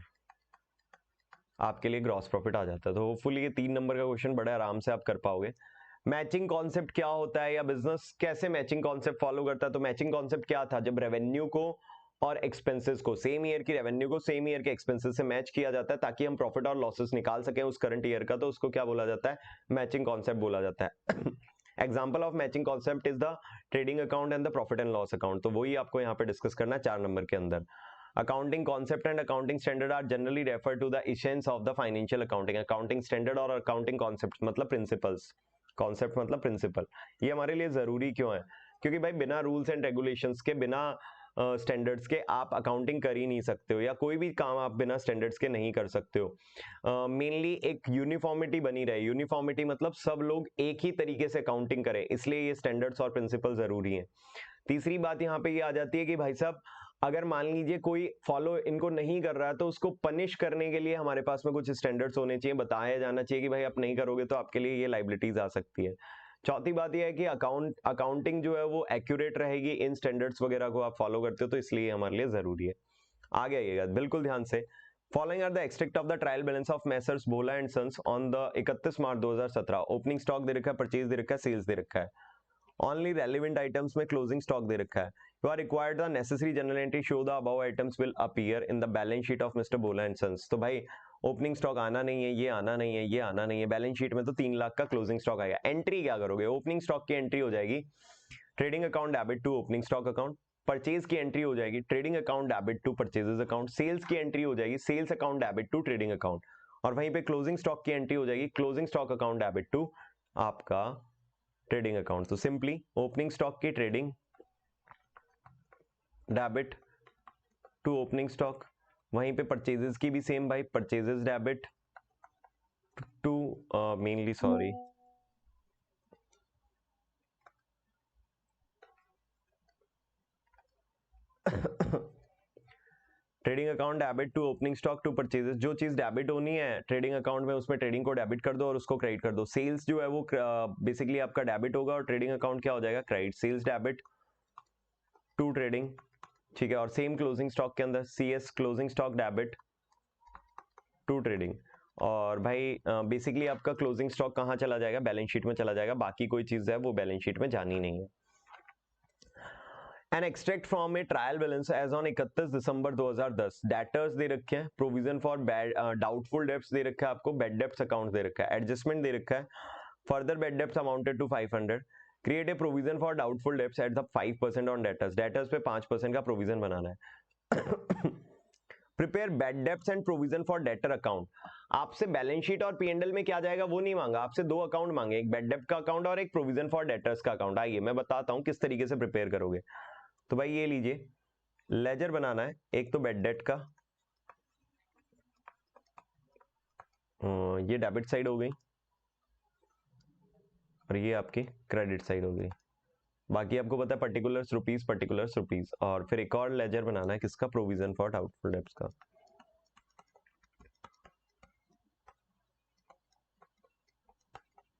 आपके लिए ग्रॉस प्रॉफिट आ जाता है। तो होपफुली ये 3 नंबर का क्वेश्चन बड़े आराम से आप कर पाओगे। मैचिंग कॉन्सेप्ट क्या होता है, या बिजनेस कैसे मैचिंग कॉन्सेप्ट फॉलो करता है, तो मैचिंग कॉन्सेप्ट क्या था, जब रेवेन्यू को और एक्सपेंसेस को, सेम ईयर की रेवेन्यू को सेम ईयर के एक्सपेंसेस से मैच किया जाता है ताकि हम प्रॉफिट और लॉसेस निकाल सकें उस करंट ईयर का, तो उसको क्या बोला जाता है, मैचिंग कॉन्सेप्ट बोला जाता है। Example of matching concept is the trading account and the profit and loss account, तो वही आपको यहाँ पे डिस्कस करना है 4 नंबर के अंदर। Accounting concept and accounting standard are generally refer to the essence of the financial accounting, accounting standard और अकाउंटिंग कॉन्सेप्ट मतलब प्रिंसिपल्स, कॉन्सेप्ट मतलब प्रिंसिपल, ये हमारे लिए जरूरी क्यों है, क्योंकि भाई बिना रूल्स एंड रेगुलेशंस के, बिना स्टैंडर्ड्स के आप अकाउंटिंग कर ही नहीं सकते हो, या कोई भी काम आप बिना स्टैंडर्ड्स के नहीं कर सकते हो। मेनली एक यूनिफॉर्मिटी बनी रहे, यूनिफॉर्मिटी मतलब सब लोग एक ही तरीके से अकाउंटिंग करें, इसलिए ये स्टैंडर्ड्स और प्रिंसिपल जरूरी हैं। तीसरी बात यहाँ पे ये आ जाती है कि भाई साहब अगर मान लीजिए कोई फॉलो इनको नहीं कर रहा है तो उसको पनिश करने के लिए हमारे पास में कुछ स्टैंडर्ड्स होने चाहिए, बताया जाना चाहिए कि भाई आप नहीं करोगे तो आपके लिए ये लाइबिलिटीज आ सकती है। चौथी बात यह है कि अकाउंटिंग जो है वो एक्यूरेट रहेगी, इन स्टैंडर्ड्स वगैरह को आप फॉलो करते हो तो इसलिए हमारे लिए जरूरी है। आगे आइएगा बिल्कुल ध्यान से। Following are the extract of the trial balance of Messrs Bola and sons on the 31 March 2017, opening stock दे रखा है, परचेज दे रखा है, सेल्स दे रखा है, ओनली रेलिवेंट आइटम्स में क्लोजिंग स्टॉक दे रखा है। You are required the necessary journal entry show the above items will appear in the balance sheet of mister Bola and sons, तो भाई ओपनिंग स्टॉक आना नहीं है, ये आना नहीं है, ये आना नहीं है, बैलेंस शीट में तो 3 लाख का क्लोजिंग स्टॉक आएगा। एंट्री क्या करोगे, ओपनिंग स्टॉक की एंट्री हो जाएगी trading account debit to opening stock account, purchase की एंट्री हो जाएगी trading account debit to purchases account, sales की एंट्री हो जाएगी sales account debit to trading account, और वहीं पे क्लोजिंग स्टॉक की एंट्री हो जाएगी, closing stock account debit to आपका ट्रेडिंग अकाउंट। तो सिंपली ओपनिंग स्टॉक की trading debit to opening stock, वहीं पे परचेजेस की भी सेम भाई, purchases debit to mainly sorry trading account debit to opening stock to purchases, जो चीज डेबिट होनी है ट्रेडिंग अकाउंट में उसमें ट्रेडिंग को डेबिट कर दो और उसको क्रेडिट कर दो। सेल्स जो है वो बेसिकली आपका डेबिट होगा और ट्रेडिंग अकाउंट क्या हो जाएगा, credit. Sales debit to trading, ठीक है। और सेम क्लोजिंग स्टॉक के अंदर CS closing stock debit to trading. और भाई बेसिकली आपका क्लोजिंग स्टॉक कहाँ चला जाएगा, बैलेंस शीट में चला जाएगा, बाकी कोई चीज है वो बैलेंस शीट में जानी नहीं है। An extract from a trial balance as on 31 December 2010, debtors दे रखे हैं, प्रोविजन फॉर डाउटफुल डेब्ट्स दे रखा है आपको, बेड डेब्ट्स अकाउंट दे रखा है, एडजस्टमेंट दे रखा है, further bad debts amounted to 500, create a provision for doubtful debts at the 5% on debtors, debtors पे 5% का प्रोविजन बनाना है। Prepare bad debts and provision for debtor account, आपसे बैलेंस शीट और P&L में क्या जाएगा वो नहीं मांगा, आपसे दो अकाउंट मांगे, एक बेड डेब्ट का अकाउंट और एक प्रोविजन फॉर डेटर्स का अकाउंट। आइए मैं बताता हूं किस तरीके से प्रिपेयर करोगे। तो भाई ये लीजिए, लेजर बनाना है, एक तो बेड डेट का, ये डेबिट साइड हो गई और ये आपकी क्रेडिट साइड हो गई। बाकी आपको पता है पर्टिकुलर्स रुपीज, और फिर एक और लेजर बनाना है किसका, प्रोविजन फॉर डाउटफुल डेब्ट्स का।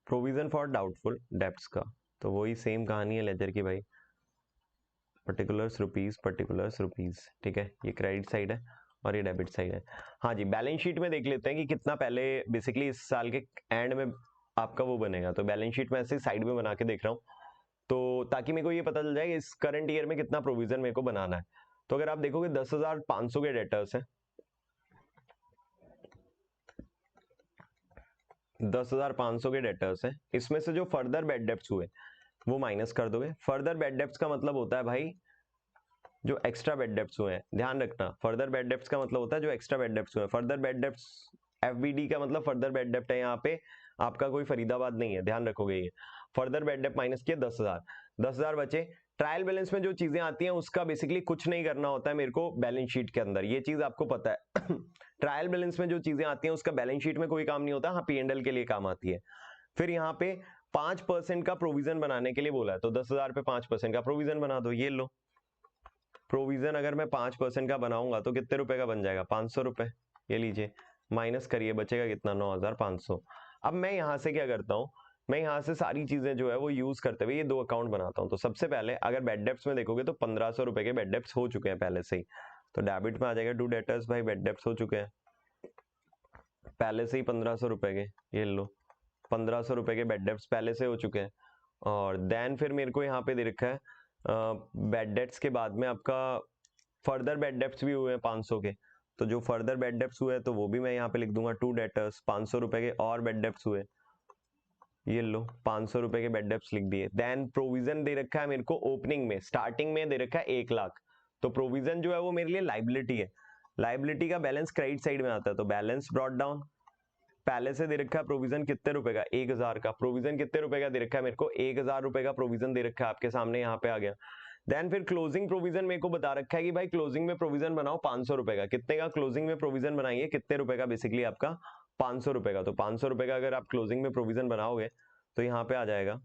प्रोविजन फॉर डाउटफुल डेब्ट्स का तो वही सेम कहानी है लेजर की भाई, पर्टिकुलर्स रुपीज, ठीक है। ये क्रेडिट साइड है और ये डेबिट साइड है। हाँ जी, बैलेंस शीट में देख लेते हैं कि कितना पहले बेसिकली इस साल के एंड में आपका वो बनेगा। तो बैलेंस शीट में ऐसे साइड में बना के देख रहा हूँ, तो ताकि मेरे को ये पता चल जाए कि इस करंट ईयर में कितना प्रोविजन मेरे को बनाना है। तो अगर आप देखोगे 10,500 के डेटर्स हैं, 10,500 के डेटर्स हैं, इसमें से जो फर्दर बेड डेब्ट्स हुए वो माइनस कर दोगे। फर्दर बेड डेब्ट्स का मतलब होता है भाई जो एक्स्ट्रा बेड डेब्ट्स हुए हैं, ध्यान रखना, फर्दर बेड डेब्ट्स का मतलब होता है जो एक्स्ट्रा बेड डेब्ट्स हुए हैं। फर्दर बेड डेब्ट्स FBD का मतलब फर्दर बेड डेब्ट है, यहाँ पे आपका कोई फरीदाबाद नहीं है, ध्यान रखोगे। ये फर्दर बेड डेब्ट माइनस किया 10,000 बचे। ट्रायल बैलेंस में जो चीजें आती हैं उसका बेसिकली कुछ नहीं करना होता है मेरे को बैलेंस शीट के अंदर, ये चीज आपको पता है। ट्रायल बैलेंस में जो चीजें आती हैं उसका बैलेंस शीट में कोई काम नहीं होता, हाँ P&L के लिए काम आती है। फिर यहाँ पे 5% का प्रोविजन बनाने के लिए बोला है, तो 10,000 पे 5% का प्रोविजन बना दो। ये लो, प्रोविजन अगर मैं 5% का बनाऊंगा तो कितने रुपए का बन जाएगा, 500 रुपए। ये लीजिए, माइनस करिए, बचेगा कितना, 9,500। अब मैं यहाँ से क्या करता हूँ, मैं यहाँ से सारी चीजें जो है वो यूज करते हुए ये दो अकाउंट बनाता हूँ। तो सबसे पहले अगर बेड डेब्ट्स में देखोगे तो 1,500 रुपए के बेड डेब्ट्स हो चुके हैं पहले से ही, तो डेबिट में आ जाएगा टू डेटर्स, भाई बेड डेब्ट्स हो चुके हैं पहले से ही 1,500 रुपए के। ये लो, 1,500 रुपए के बेड डेब्ट्स पहले से हो चुके हैं। और देन फिर मेरे को यहाँ पे दे रखा है बेड डेब्ट्स के बाद में आपका फर्दर बेड डेब्ट्स भी हुए हैं 500 के, तो जो फर्दर बेड डेब्ट्स हुए तो वो भी मैं यहाँ पे लिख दूंगा टू डेटर्स, 500 रुपए के और बेड डेब्ट्स हुए। ये लो, 500 रुपए के बेड डेब्ट्स लिख दिए। देन प्रोविजन दे रखा है मेरे को ओपनिंग में, स्टार्टिंग में दे रखा है 1 लाख, तो प्रोविजन जो है वो मेरे लिए लाइबिलिटी है, लाइबिलिटी का बैलेंस क्रेडिट साइड में आता है, तो बैलेंस ब्रॉट डाउन। पहले से दे रखा है प्रोविजन कितने रुपए का, 1,000 का। प्रोविजन कितने रुपए का दे रखा है मेरे को, 1,000 रुपए का प्रोविजन दे रखा है, आपके सामने यहाँ पे आ गया। देन फिर क्लोजिंग प्रोविजन मेरे को बता रखा है कि भाई क्लोजिंग में प्रोविजन बनाओ 500 रुपए का। कितने का क्लोजिंग में प्रोविजन बनाइए, कितने रुपए का, बेसिकली आपका 500 रुपए का। तो 500 रुपए का अगर आप क्लोजिंग में प्रोविजन बनाओगे तो यहाँ पे आ जाएगा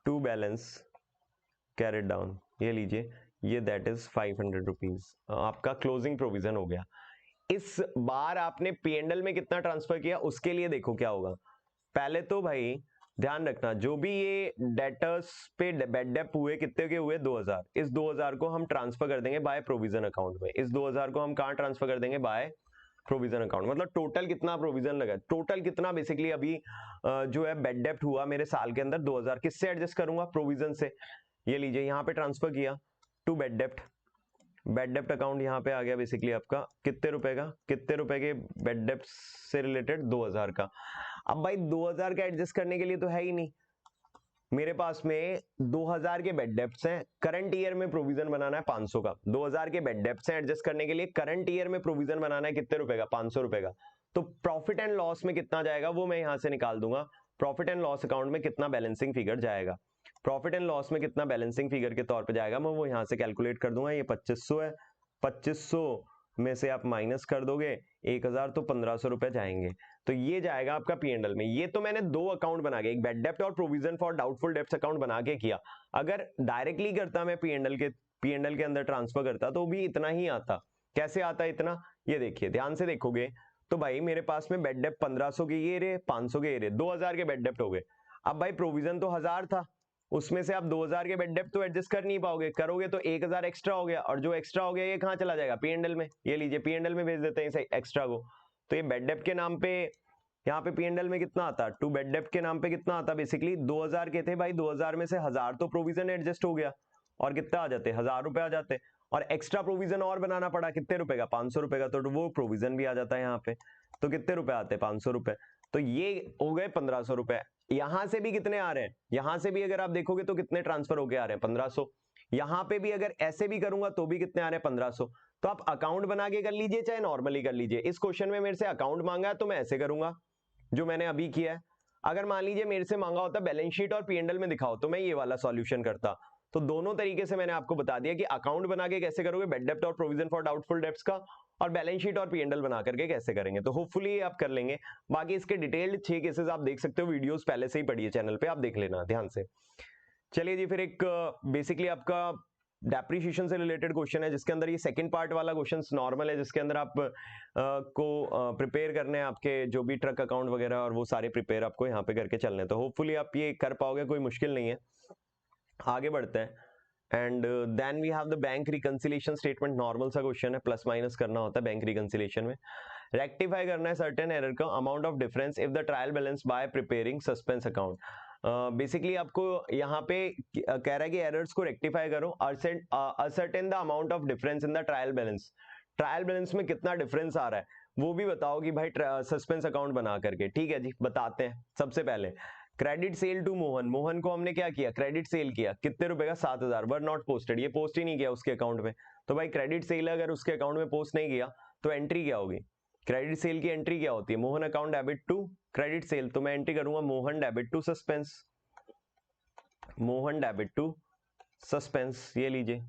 टू बैलेंस कैरेट डाउन। ये लीजिए, ये दैट इज 500 रुपीज, आपका क्लोजिंग प्रोविजन हो गया। इस बार आपने P&L में कितना ट्रांसफर किया उसके लिए देखो क्या होगा। पहले तो भाई ध्यान रखना, जो भी ये डेटर्स पे बेड डेप हुए कितने के हुए, 2,000, इस 2,000 को हम ट्रांसफर कर देंगे बाय प्रोविजन अकाउंट में। इस 2,000 को हम कहाँ ट्रांसफर कर देंगे, बाय प्रोविजन अकाउंट। मतलब टोटल कितना प्रोविजन लगा, टोटल कितना बेसिकली अभी जो है बेड डेप्ट हुआ मेरे साल के अंदर 2,000, किससे एडजस्ट करूंगा, प्रोविजन से। ये लीजिए, यहाँ पे ट्रांसफर किया to bed dept, bed dept account यहाँ पे आ गया बेसिकली आपका कितने रुपए का, कितने रुपए के बेड डेप्ट से रिलेटेड, 2,000 का। अब भाई 2,000 का एडजस्ट करने के लिए तो है ही नहीं मेरे पास में, 2,000 के बेड डेप्ट्स हैं, करंट ईयर में प्रोविजन बनाना है 500 का। 2,000 के बेड डेप्ट्स हैं एडजस्ट करने के लिए, करंट ईयर में प्रोविजन बनाना है कितने रुपए का, 500 रुपए का। तो प्रॉफिट एंड लॉस में कितना जाएगा वो मैं यहां से निकाल दूंगा। प्रॉफिट एंड लॉस अकाउंट में कितना बैलेंसिंग फिगर जाएगा, प्रॉफिट एंड लॉस में कितना बैलेंसिंग फिगर के तौर पे जाएगा मैं वो यहां से कैलकुलेट कर दूंगा। ये 2500 है, 2500 में से आप माइनस कर दोगे 1000 तो 1500 रुपए जाएंगे। तो ये जाएगा आपका P&L में। ये तो मैंने दो अकाउंट बना के, एक बैड डेप्ट और provision for doubtful debts account बना के किया। अगर डायरेक्टली करता मैं P&L के अंदर ट्रांसफर करता तो भी इतना ही आता। कैसे आता इतना, ये देखिए ध्यान से देखोगे तो भाई मेरे पास में बेड डेप्ट 1500 के ये रहे, 500 के ये रहे, 2000 के बेड डेप्ट हो गए। अब भाई प्रोविजन तो 1000 था, उसमें से आप 2000 के बेड डेप्ट तो एडजस्ट कर नहीं पाओगे, करोगे तो 1000 एक्स्ट्रा हो गया, और जो एक्स्ट्रा हो गया ये कहाँ चला जाएगा, P&L में। ये लीजिए P&L में भेज देते हैं इस एक्स्ट्रा को। तो ये बेड डेप्ट के नाम पे यहाँ पे P&L में कितना आता, टू बेड डेप्ट के नाम पे कितना आता, बेसिकली 2000 के थे भाई, 2000 में से 1000 तो प्रोविजन एडजस्ट हो गया, और कितना आ जाते, 1000 रुपए आ जाते, और एक्स्ट्रा प्रोविजन और बनाना पड़ा कितने रुपए का, 500 रुपए का, तो वो प्रोविजन भी आ जाता है यहाँ पे। तो कितने रुपए आते हैं, 500 रुपए। तो ये हो गए 1500 रुपए। यहां से भी कितने आ रहे हैं, यहां से भी अगर आप देखोगे तो कितने ट्रांसफर होके आ रहे हैं, 1500। यहां पे भी अगर ऐसे भी करूंगा तो भी कितने आ रहे हैं, 1500। तो आप अकाउंट बना के कर लीजिए चाहे नॉर्मली कर लीजिए। इस क्वेश्चन में मेरे से अकाउंट मांगा है तो मैं ऐसे करूंगा जो मैंने अभी किया है। अगर मान लीजिए मेरे से मांगा होता बैलेंस शीट और P&L में दिखाओ तो मैं ये वाला सॉल्यूशन करता। तो दोनों तरीके से मैंने आपको बता दिया कि अकाउंट बना के कैसे करोगे बेड डेप्ट और प्रोविजन फॉर डाउटफुल डेप्ट्स का, और बैलेंस शीट और P&L बना करके कैसे करेंगे। तो होपफुली आप कर लेंगे। बाकी इसके डिटेल्ड 6 केसेस आप देख सकते हो, वीडियोस पहले से ही पढ़िए चैनल पे, आप देख लेना ध्यान से। चलिए जी, फिर एक बेसिकली आपका डेप्रिसिएशन से रिलेटेड क्वेश्चन है, जिसके अंदर ये सेकंड पार्ट वाला क्वेश्चन नॉर्मल है, जिसके अंदर आप को प्रिपेयर करने हैं आपके जो भी ट्रक अकाउंट वगैरह, और वो सारे प्रिपेयर आपको यहाँ पे करके चलने हैं। तो होपफुली आप ये कर पाओगे, कोई मुश्किल नहीं है। आगे बढ़ते हैं। And then we have the bank reconciliation statement. Normal सा क्वेश्चन है, प्लस माइनस करना होता है बैंक रिकंसिलिएशन में। रेक्टिफाई करना है सर्टेन एरर का amount of difference if the trial balance by preparing suspense account. Basically आपको यहाँ पे कह रहा है कि एरर्स को रेक्टिफाई करो, ascertain the amount of difference in the trial balance. Trial balance में कितना डिफरेंस आ रहा है वो भी बताओ कि भाई सस्पेंस अकाउंट बना करके। ठीक है जी, बताते हैं। सबसे पहले credit sale to Mohan, Mohan को हमने क्या किया, क्रेडिट सेल किया, कितने रुपए का, 7000, वर नॉट पोस्टेड, ये पोस्ट ही नहीं किया उसके अकाउंट में। तो भाई क्रेडिट सेल अगर उसके अकाउंट में पोस्ट नहीं किया तो एंट्री क्या होगी, क्रेडिट सेल की एंट्री क्या होती है, Mohan account debit to credit sale. तो मैं एंट्री करूंगा Mohan debit to suspense, Mohan debit to suspense. ये लीजिए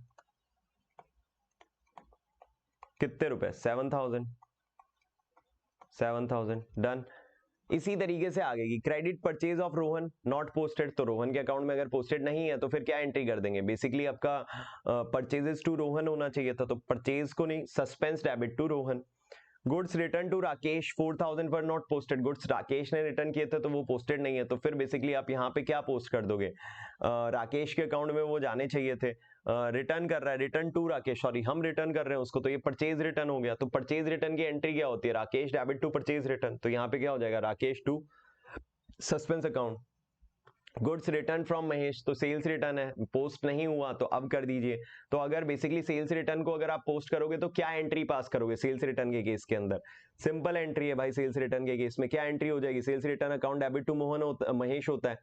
कितने रुपए, 7000, 7000 डन। इसी तरीके से आगे की credit purchase of Rohan not posted, तो रोहन के अकाउंट में अगर पोस्टेड नहीं है तो फिर क्या एंट्री कर देंगे, बेसिकली आपका परचेजेस टू रोहन होना चाहिए था, तो परचेज को नहीं, suspense debit to Rohan. Goods return to Rakesh 4000 पर नॉट पोस्टेड, गुड्स राकेश ने रिटर्न किए थे तो वो पोस्टेड नहीं है, तो फिर बेसिकली आप यहाँ पे क्या पोस्ट कर दोगे, राकेश के अकाउंट में वो जाने चाहिए थे। रिटर्न कर रहा है, रिटर्न टू राकेश, सॉरी हम रिटर्न कर रहे हैं उसको, तो ये परचेज रिटर्न हो गया। तो परचेज रिटर्न की एंट्री क्या होती है, Rakesh debit to purchase return, तो यहाँ पे क्या हो जाएगा, Rakesh to suspense account. Goods return from Mahesh, तो सेल्स रिटर्न है, पोस्ट नहीं हुआ तो अब कर दीजिए। तो अगर बेसिकली सेल्स रिटर्न को अगर आप पोस्ट करोगे तो क्या एंट्री पास करोगे सेल्स रिटर्न के केस के अंदर, सिंपल एंट्री है भाई। सेल्स रिटर्न के केस में क्या एंट्री हो जाएगी, sales return account debit to Mohan Mahesh होता है,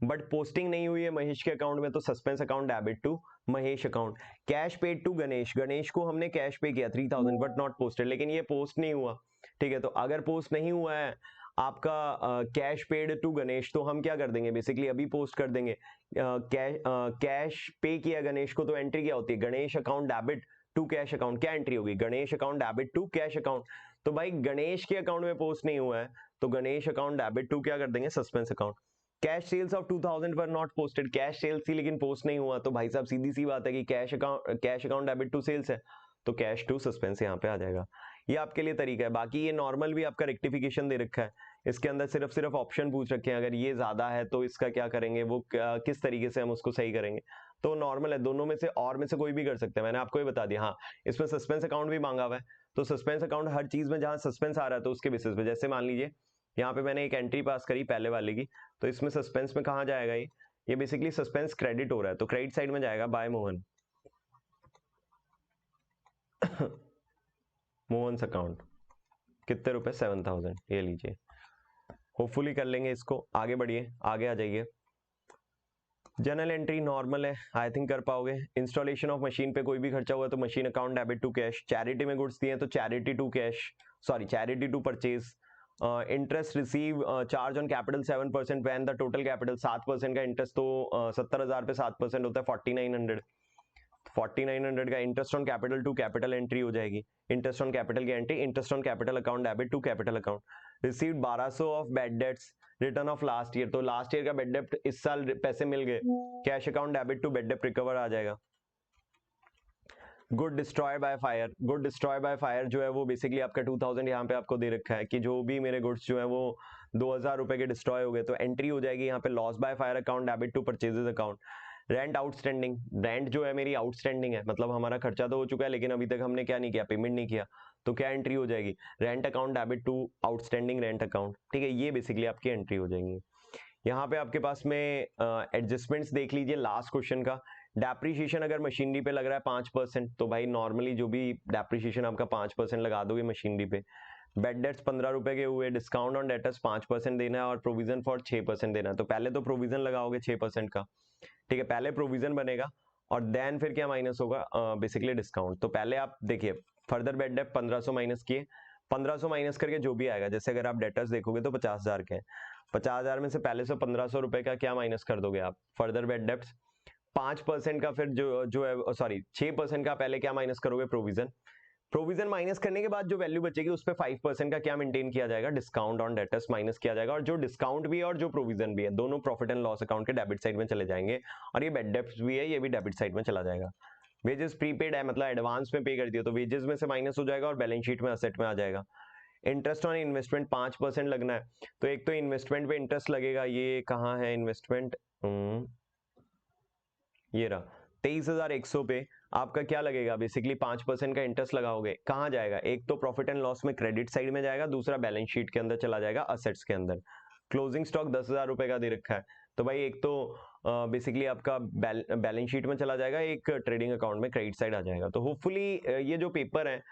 बट पोस्टिंग नहीं हुई है महेश के अकाउंट में, तो suspense account debit to Mahesh account. Cash paid to Ganesh, Ganesh को हमने कैश पे किया 3000 बट नॉट पोस्टेड, लेकिन ये पोस्ट नहीं हुआ। ठीक है, तो अगर पोस्ट नहीं हुआ है आपका कैश पेड टू गणेश, तो हम क्या कर देंगे, बेसिकली अभी पोस्ट कर देंगे। कैश पे किया गणेश को, तो एंट्री क्या होती है, Ganesh account debit to cash account, क्या एंट्री होगी, Ganesh account debit to cash account. तो भाई गणेश के अकाउंट में पोस्ट नहीं हुआ है तो गणेश अकाउंट डेबिट टू क्या कर देंगे, suspense account. Cash sales of 2000 पर नॉट पोस्टेड, कैश सेल्स थी लेकिन पोस्ट नहीं हुआ, तो भाई साहब सीधी सी बात है कि cash account debit to sales है, तो कैश टू सस्पेंस यहाँ पे आ जाएगा। ये आपके लिए तरीका है। बाकी ये नॉर्मल भी आपका रेक्टिफिकेशन दे रखा है, इसके अंदर सिर्फ ऑप्शन पूछ रखे हैं, अगर ये ज्यादा है तो इसका क्या करेंगे, वो किस तरीके से हम उसको सही करेंगे। तो नॉर्मल है, दोनों में से और में से कोई भी कर सकते हैं, मैंने आपको ये बता दिया। हाँ, इसमें सस्पेंस अकाउंट भी मांगा हुआ है, तो सस्पेंस अकाउंट हर चीज में जहां सस्पेंस आ रहा है तो उसके बेसिस पे, जैसे मान लीजिए यहाँ पे मैंने एक एंट्री पास करी पहले वाले की, तो इसमें सस्पेंस में कहाँ जाएगा, ये बेसिकली सस्पेंस क्रेडिट हो रहा है, तो क्रेडिट साइड में जाएगा बाय मोहन मोहन्स अकाउंट, कितने रुपए, 7000, ये लीजिए। होपफुली कर लेंगे इसको। आगे बढ़िए, आगे आ जाइए। जनरल एंट्री नॉर्मल है, आई थिंक कर पाओगे। इंस्टॉलेशन ऑफ मशीन पे कोई भी खर्चा हुआ तो machine account debit to cash. Charity में गुड्स दिए तो charity to cash, sorry charity to purchase. Interest receive charge on capital 7% when the total capital 7% का इंटरेस्ट, तो 70,000 पे 7% होता है 4900। 4900 का interest on capital to capital entry हो जाएगी। इंटरेस्ट ऑन कैपिटल की एंट्री, interest on capital account debit to capital account. Received 1200 of bad debts, return of last year, तो लास्ट ईयर का बैड डेट इस साल पैसे मिल गए, cash account debit to bad debt recover आ जाएगा। Good destroy by fire, good destroy by fire जो है वो बेसिकली आपका 2000 यहाँ पे आपको दे रखा है कि जो भी मेरे गुड्स जो है वो 2000 रुपए के डिस्ट्रॉय हो गए, तो एंट्री हो जाएगी यहाँ पे loss by fire account debit to purchases account. Rent outstanding, rent जो है मेरी आउटस्टैंडिंग है, मतलब हमारा खर्चा तो हो चुका है लेकिन अभी तक हमने क्या नहीं किया, पेमेंट नहीं किया, तो क्या एंट्री हो जाएगी, rent account debit to outstanding rent account. ठीक है, ये बेसिकली आपकी एंट्री हो जाएंगी। यहाँ पे आपके पास में एडजस्टमेंट्स देख लीजिए लास्ट क्वेश्चन का। डेप्रीशिएशन अगर मशीनरी पे लग रहा है 5%, तो भाई नॉर्मली जो भी डेप्रीशिएशन आपका 5% लगा दोगे मशीनरी पे। बेड डेट्स 15 रुपए के हुए, डिस्काउंट ऑन डेटर्स 5% देना है और प्रोविजन फॉर 6% देना है। तो पहले तो प्रोविजन लगाओगे 6% का, ठीक है, पहले प्रोविजन बनेगा और देन फिर क्या माइनस होगा, बेसिकली डिस्काउंट। तो पहले आप देखिए फर्दर बेड डेट 1500 माइनस किए, 1500 माइनस करके जो भी आएगा, जैसे अगर आप डेटर्स देखोगे तो 50,000 के हैं, 50,000 में से पहले से 1500 रुपए का क्या माइनस कर दोगे आप, फर्दर बेड डेट्स 5% का, फिर जो है सॉरी 6% का पहले क्या माइनस करोगे, प्रोविजन। प्रोविजन माइनस करने के बाद जो वैल्यू बचेगी उस पर 5% का क्या मेंटेन किया जाएगा, डिस्काउंट ऑन डेटर्स माइनस किया जाएगा, और जो डिस्काउंट भी है और जो प्रोविजन भी है दोनों प्रॉफिट एंड लॉस अकाउंट के डेबिट साइड में चले जाएंगे, और ये बेड डेट्स भी है ये भी डेबिट साइड में चला जाएगा। वेजेस प्रीपेड है, मतलब एडवांस में पे कर दिया तो वेजेस में से माइनस हो जाएगा और बैलेंस शीट में असेट में आ जाएगा। इंटरेस्ट ऑन इन्वेस्टमेंट 5% लगना है, तो एक तो इन्वेस्टमेंट पे इंटरेस्ट लगेगा, ये कहाँ है इन्वेस्टमेंट, ये रहा 23,100 पे आपका क्या लगेगा, बेसिकली 5% का इंटरेस्ट लगाओगे, कहाँ जाएगा, एक तो प्रॉफिट एंड लॉस में क्रेडिट साइड में जाएगा, दूसरा बैलेंस शीट के अंदर चला जाएगा असेट्स के अंदर। क्लोजिंग स्टॉक 10,000 रुपए का दे रखा है, तो भाई एक तो बेसिकली आपका बैलेंस शीट में चला जाएगा, एक ट्रेडिंग अकाउंट में क्रेडिट साइड आ जाएगा। तो होपफुली ये जो पेपर है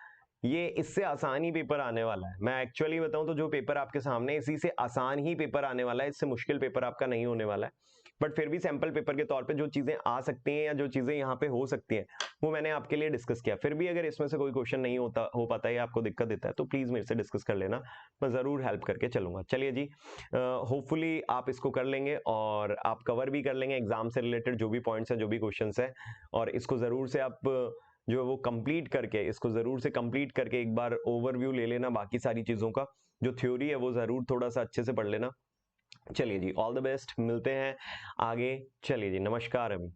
ये इससे आसान ही पेपर आने वाला है। मैं एक्चुअली बताऊं तो जो पेपर आपके सामने इसी से आसान ही पेपर आने वाला है, इससे मुश्किल पेपर आपका नहीं होने वाला है। बट फिर भी सैंपल पेपर के तौर पे जो चीजें आ सकती हैं या जो चीजें यहाँ पे हो सकती हैं वो मैंने आपके लिए डिस्कस किया। फिर भी अगर इसमें से कोई क्वेश्चन नहीं हो पाता है या आपको दिक्कत देता है तो प्लीज मेरे से डिस्कस कर लेना, मैं जरूर हेल्प करके चलूंगा। चलिए जी, होपफुली आप इसको कर लेंगे और आप कवर भी कर लेंगे एग्जाम से रिलेटेड जो भी पॉइंट्स हैं जो भी क्वेश्चन है, और इसको जरूर से आप जो है वो कंप्लीट करके, इसको जरूर से कंप्लीट करके एक बार ओवरव्यू ले लेना बाकी सारी चीजों का, जो थ्योरी है वो जरूर थोड़ा सा अच्छे से पढ़ लेना। चलिए जी, ऑल द बेस्ट, मिलते हैं आगे। चलिए जी, नमस्कार अभी।